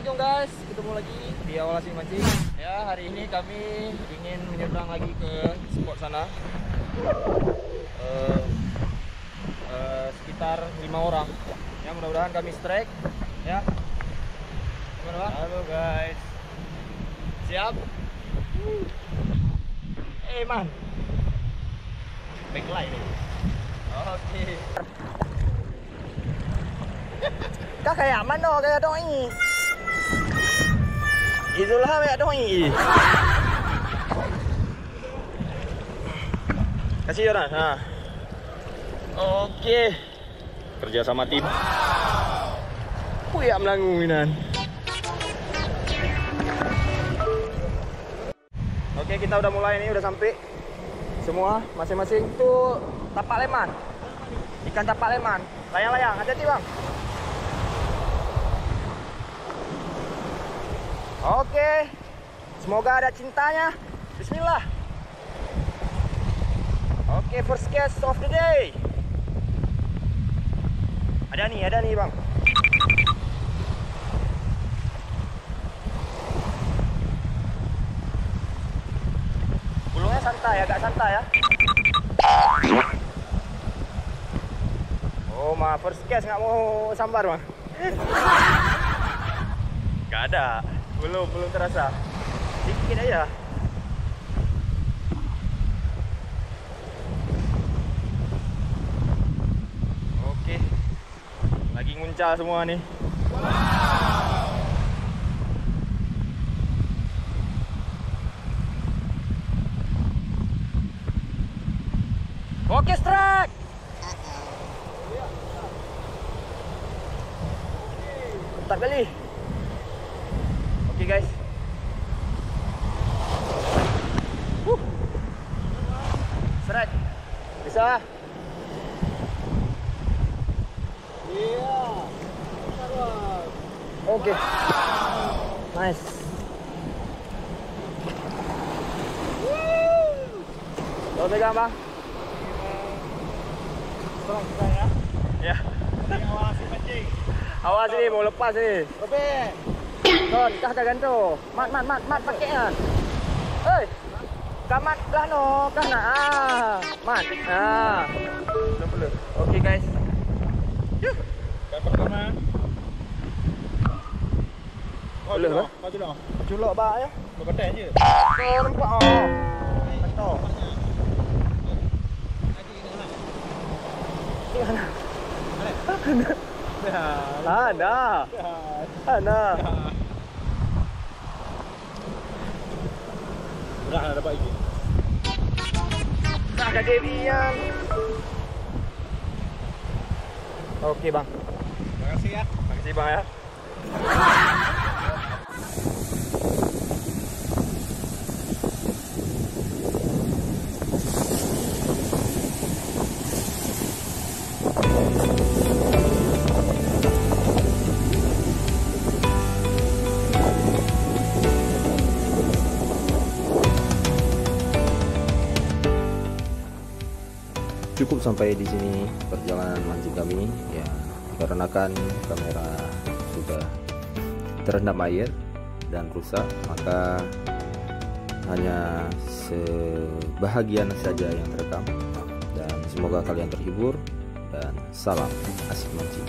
Assalamualaikum guys, ketemu lagi di Awal Asing Mancing. Ya, hari ini kami ingin menyeberang lagi ke spot sana. Sekitar 5 orang. Ya, mudah-mudahan kami strike. Ya. Gimana, Bang? Halo guys. Siap? Man. Backlight nih. Oke. Kak kayak mana kayak doi? Itulah kayak doi. Kasih Yoran. Nah. Oke. Kerja sama tim. Puyak melangunginan. Oke, kita udah mulai nih, udah sampai. Semua masing-masing tuh tapak leman. Ikan tapak leman. Layang-layang, hati-hati, Bang. Oke. Semoga ada cintanya. Bismillah. Oke, first cast of the day. Ada nih, Bang. Bulungnya santai, agak santai ya. Oh, first cast nggak mau sambar, Bang. Gak ada. Belum terasa. Dikit aja. Oke. Lagi nguncal semua nih. Oke, strike. Bentar kali. Oke guys. Strike. Bisa. Iya. Oke. Nice. Kalau pegang, Bang. Strong ya. Ya. Ini awal si mancing. Awas ni, mau lepas ni. Robek. Ton, kah dah ganto. Mat pakai kan. Oi. Kamat lah no, kah nak. Mat. Belum. Okey guys. Yuh. Yang pertama. Boleh lah. Maju dah. Culok bah ya. Berkedai je. Kau nampak oh. Betul. Ada. Dah dapat lagi. Dah ada Devian. Okey bang. Terima kasih ya. Terima kasih bang ya. Cukup sampai di sini perjalanan mancing kami ya, dikarenakan kamera sudah terendam air dan rusak, maka hanya sebahagian saja yang terekam. Dan semoga kalian terhibur dan salam asik mancing.